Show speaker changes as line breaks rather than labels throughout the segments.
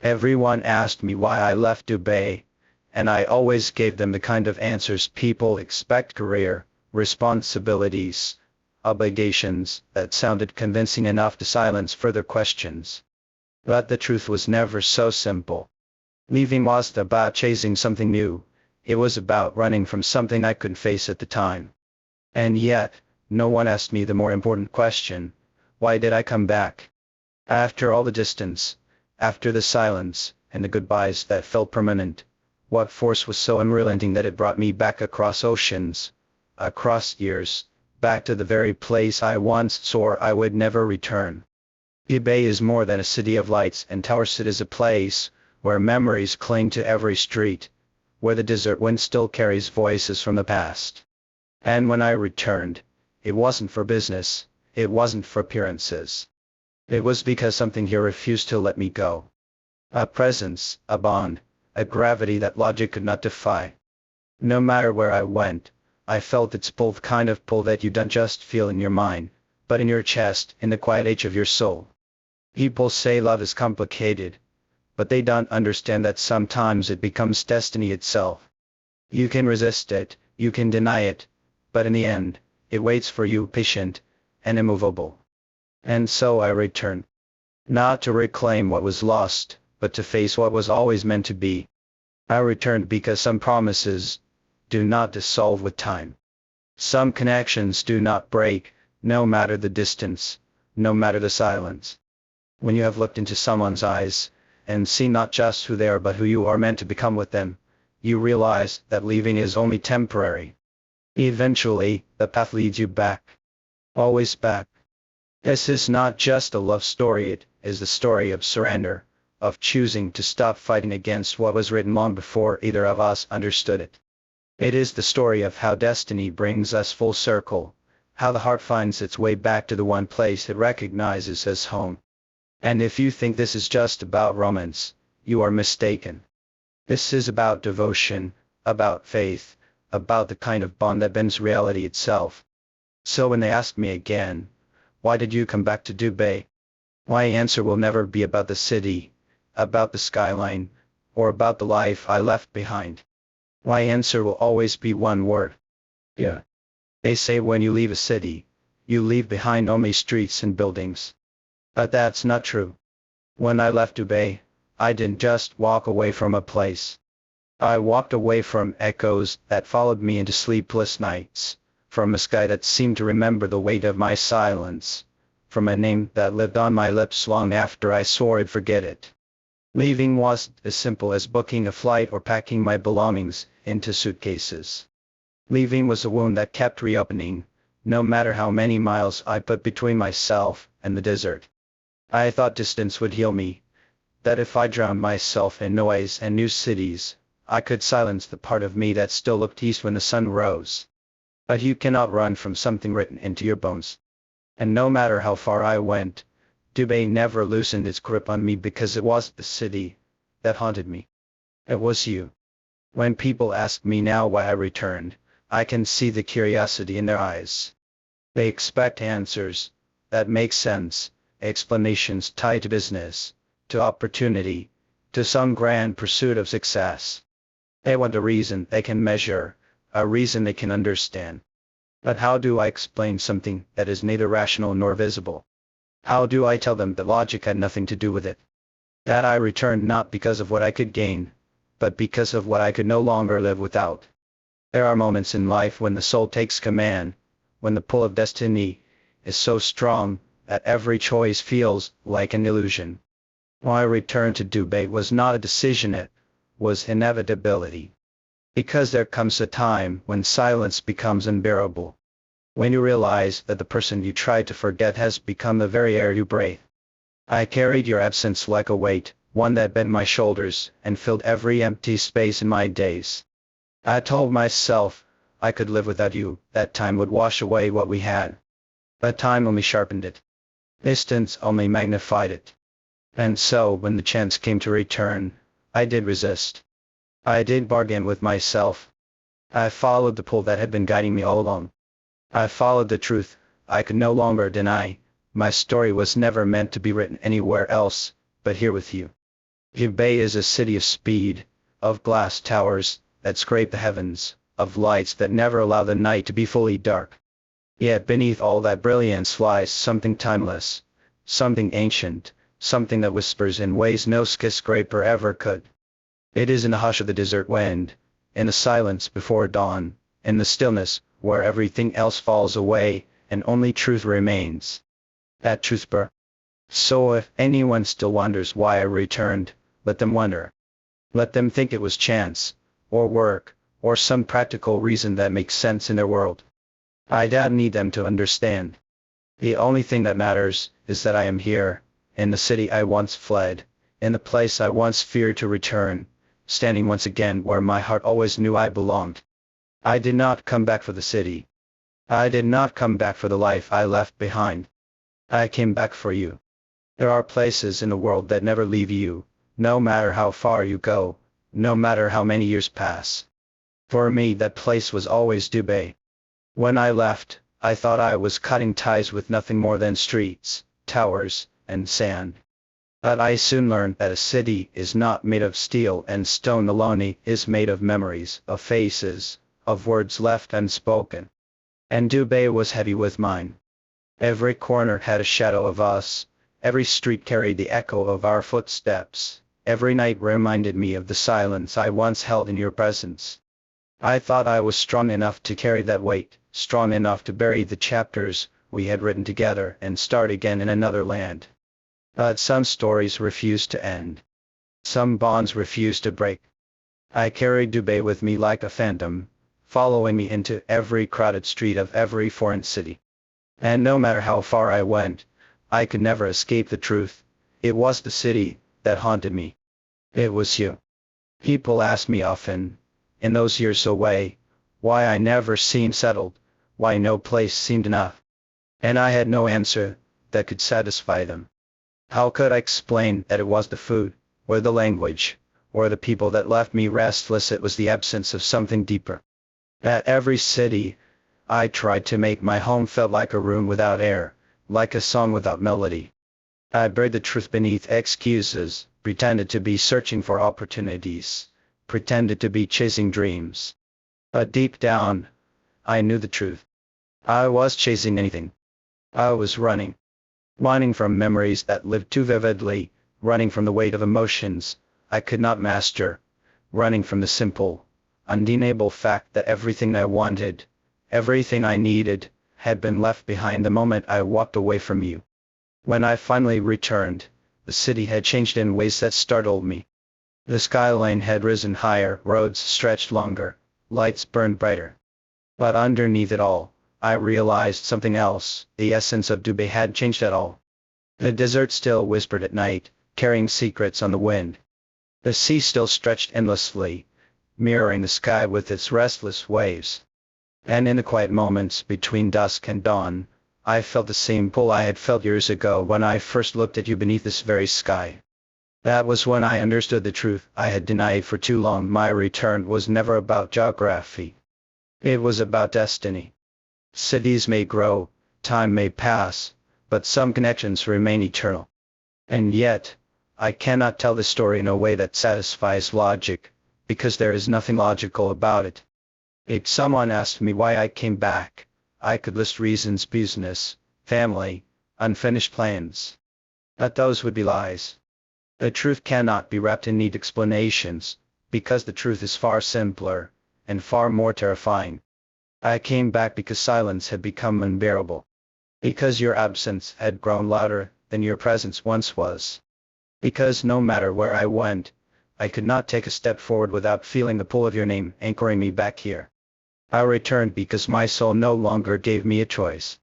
Everyone asked me why I left Dubai, and I always gave them the kind of answers people expect: career, responsibilities, obligations, that sounded convincing enough to silence further questions. But the truth was never so simple. Leaving wasn't about chasing something new, it was about running from something I couldn't face at the time. And yet, no one asked me the more important question: why did I come back? After all the distance, after the silence, and the goodbyes that felt permanent, what force was so unrelenting that it brought me back across oceans, across years, back to the very place I once swore I would never return? Dubai is more than a city of lights and towers. It is a place where memories cling to every street, where the desert wind still carries voices from the past. And when I returned, it wasn't for business, it wasn't for appearances. It was because something here refused to let me go. A presence, a bond, a gravity that logic could not defy. No matter where I went, I felt its pull, the kind of pull that you don't just feel in your mind, but in your chest, in the quiet edge of your soul. People say love is complicated, but they don't understand that sometimes it becomes destiny itself. You can resist it, you can deny it, but in the end, it waits for you, patient and immovable. And so I returned. Not to reclaim what was lost, but to face what was always meant to be. I returned because some promises do not dissolve with time. Some connections do not break, no matter the distance, no matter the silence. When you have looked into someone's eyes, and seen not just who they are but who you are meant to become with them, you realize that leaving is only temporary. Eventually, the path leads you back. Always back. This is not just a love story, it is the story of surrender, of choosing to stop fighting against what was written long before either of us understood it. It is the story of how destiny brings us full circle, how the heart finds its way back to the one place it recognizes as home. And if you think this is just about romance, you are mistaken. This is about devotion, about faith, about the kind of bond that bends reality itself. So when they ask me again, why did you come back to Dubai? My answer will never be about the city, about the skyline, or about the life I left behind. My answer will always be one word. Yeah. They say when you leave a city, you leave behind only streets and buildings. But that's not true. When I left Dubai, I didn't just walk away from a place. I walked away from echoes that followed me into sleepless nights, from a sky that seemed to remember the weight of my silence, from a name that lived on my lips long after I swore I'd forget it. Leaving wasn't as simple as booking a flight or packing my belongings into suitcases. Leaving was a wound that kept reopening, no matter how many miles I put between myself and the desert. I thought distance would heal me, that if I drowned myself in noise and new cities, I could silence the part of me that still looked east when the sun rose. But you cannot run from something written into your bones. And no matter how far I went, Dubai never loosened its grip on me, because it wasn't the city that haunted me. It was you. When people ask me now why I returned, I can see the curiosity in their eyes. They expect answers that make sense, explanations tied to business, to opportunity, to some grand pursuit of success. They want a reason they can measure, a reason they can understand. But how do I explain something that is neither rational nor visible? How do I tell them that logic had nothing to do with it? That I returned not because of what I could gain, but because of what I could no longer live without. There are moments in life when the soul takes command, when the pull of destiny is so strong that every choice feels like an illusion. My return to Dubai was not a decision, it was inevitability. Because there comes a time when silence becomes unbearable. When you realize that the person you tried to forget has become the very air you breathe. I carried your absence like a weight, one that bent my shoulders and filled every empty space in my days. I told myself I could live without you, that time would wash away what we had. But time only sharpened it. Distance only magnified it. And so when the chance came to return, I did resist. I did bargain with myself. I followed the pull that had been guiding me all along. I followed the truth I could no longer deny. My story was never meant to be written anywhere else, but here with you. Dubai is a city of speed, of glass towers that scrape the heavens, of lights that never allow the night to be fully dark. Yet beneath all that brilliance lies something timeless, something ancient, something that whispers in ways no skyscraper ever could. It is in the hush of the desert wind, in the silence before dawn, in the stillness where everything else falls away and only truth remains. That truth burns. So if anyone still wonders why I returned, let them wonder. Let them think it was chance, or work, or some practical reason that makes sense in their world. I don't need them to understand. The only thing that matters is that I am here, in the city I once fled, in the place I once feared to return, standing once again where my heart always knew I belonged. I did not come back for the city. I did not come back for the life I left behind. I came back for you. There are places in the world that never leave you, no matter how far you go, no matter how many years pass. For me that place was always Dubai. When I left, I thought I was cutting ties with nothing more than streets, towers, and sand. But I soon learned that a city is not made of steel and stone alone, it is made of memories, of faces, of words left unspoken. And Dubai was heavy with mine. Every corner had a shadow of us, every street carried the echo of our footsteps, every night reminded me of the silence I once held in your presence. I thought I was strong enough to carry that weight, strong enough to bury the chapters we had written together and start again in another land. But some stories refused to end. Some bonds refused to break. I carried Dubai with me like a phantom, following me into every crowded street of every foreign city. And no matter how far I went, I could never escape the truth. It was the city that haunted me. It was you. People asked me often, in those years away, why I never seemed settled, why no place seemed enough. And I had no answer that could satisfy them. How could I explain that it was the food, or the language, or the people that left me restless? It was the absence of something deeper. At every city, I tried to make my home felt like a room without air, like a song without melody. I buried the truth beneath excuses, pretended to be searching for opportunities, pretended to be chasing dreams. But deep down, I knew the truth. I was chasing anything. I was running. Running from memories that lived too vividly, running from the weight of emotions I could not master, running from the simple, undeniable fact that everything I wanted, everything I needed, had been left behind the moment I walked away from you. When I finally returned, the city had changed in ways that startled me. The skyline had risen higher, roads stretched longer, lights burned brighter. But underneath it all, I realized something else. The essence of Dubai had changed at all. The desert still whispered at night, carrying secrets on the wind. The sea still stretched endlessly, mirroring the sky with its restless waves. And in the quiet moments between dusk and dawn, I felt the same pull I had felt years ago when I first looked at you beneath this very sky. That was when I understood the truth I had denied for too long. My return was never about geography. It was about destiny. Cities may grow, time may pass, but some connections remain eternal. And yet, I cannot tell the story in a way that satisfies logic, because there is nothing logical about it. If someone asked me why I came back, I could list reasons: business, family, unfinished plans. But those would be lies. The truth cannot be wrapped in neat explanations, because the truth is far simpler, and far more terrifying. I came back because silence had become unbearable. Because your absence had grown louder than your presence once was. Because no matter where I went, I could not take a step forward without feeling the pull of your name anchoring me back here. I returned because my soul no longer gave me a choice.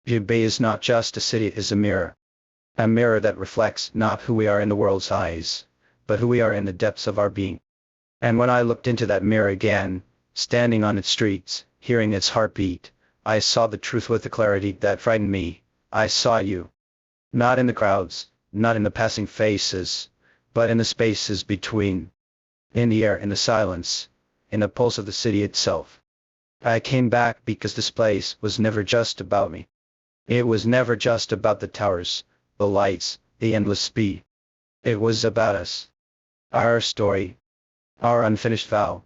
Dubai is not just a city, it is a mirror. A mirror that reflects not who we are in the world's eyes, but who we are in the depths of our being. And when I looked into that mirror again, standing on its streets, hearing its heartbeat, I saw the truth with a clarity that frightened me. I saw you. Not in the crowds, not in the passing faces, but in the spaces between. In the air, in the silence, in the pulse of the city itself. I came back because this place was never just about me. It was never just about the towers, the lights, the endless speed. It was about us. our story, our unfinished vow.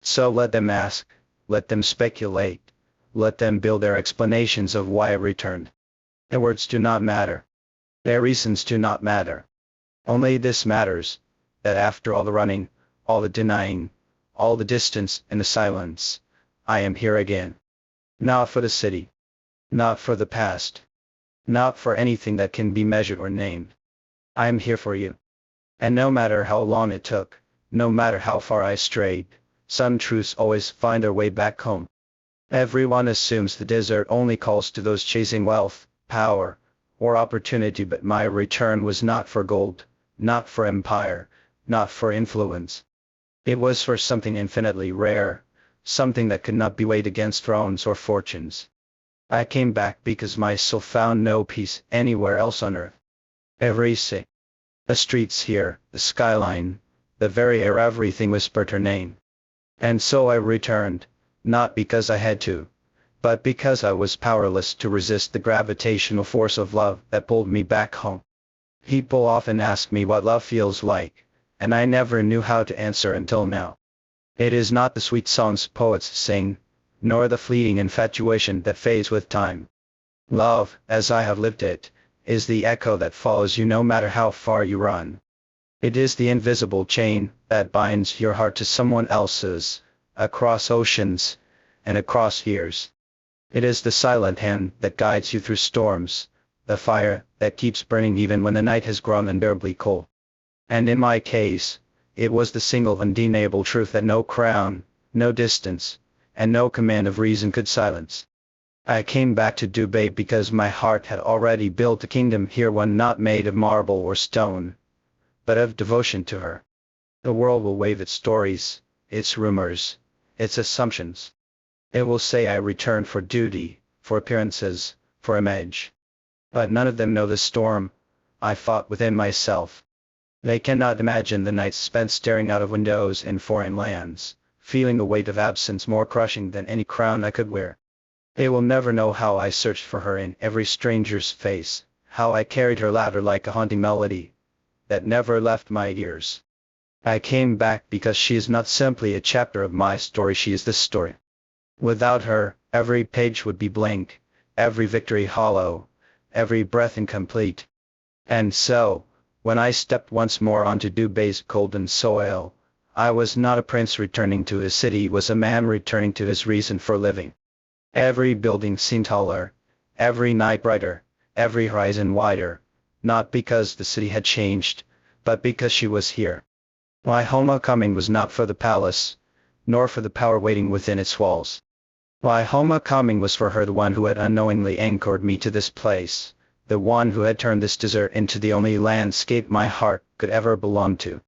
So let them ask, let them speculate, let them build their explanations of why I returned. Their words do not matter. Their reasons do not matter. Only this matters, that after all the running, all the denying, all the distance and the silence, I am here again. Not for the city. Not for the past. Not for anything that can be measured or named. I am here for you. And no matter how long it took, no matter how far I strayed, some truths always find their way back home. Everyone assumes the desert only calls to those chasing wealth, power, or opportunity, but my return was not for gold, not for empire, not for influence. It was for something infinitely rare, something that could not be weighed against thrones or fortunes. I came back because my soul found no peace anywhere else on earth. Every city, the streets here, the skyline, the very air, everything whispered her name. And so I returned, not because I had to, but because I was powerless to resist the gravitational force of love that pulled me back home. People often ask me what love feels like, and I never knew how to answer until now. It is not the sweet songs poets sing, nor the fleeting infatuation that fades with time. Love, as I have lived it, is the echo that follows you no matter how far you run. It is the invisible chain that binds your heart to someone else's, across oceans, and across years. It is the silent hand that guides you through storms, the fire that keeps burning even when the night has grown unbearably cold. And in my case, it was the single undeniable truth that no crown, no distance, and no command of reason could silence. I came back to Dubai because my heart had already built a kingdom here, one not made of marble or stone, but of devotion to her. The world will wave its stories, its rumors, its assumptions. It will say I returned for duty, for appearances, for image. But none of them know the storm I fought within myself. They cannot imagine the nights spent staring out of windows in foreign lands, feeling the weight of absence more crushing than any crown I could wear. They will never know how I searched for her in every stranger's face, how I carried her laughter like a haunting melody that never left my ears. I came back because she is not simply a chapter of my story, she is the story. Without her, every page would be blank, every victory hollow, every breath incomplete. And so, when I stepped once more onto Dubai's golden soil, I was not a prince returning to his city, was a man returning to his reason for living. Every building seemed taller, every night brighter, every horizon wider, not because the city had changed, but because she was here. My homecoming was not for the palace, nor for the power waiting within its walls. My homecoming was for her, the one who had unknowingly anchored me to this place, the one who had turned this desert into the only landscape my heart could ever belong to.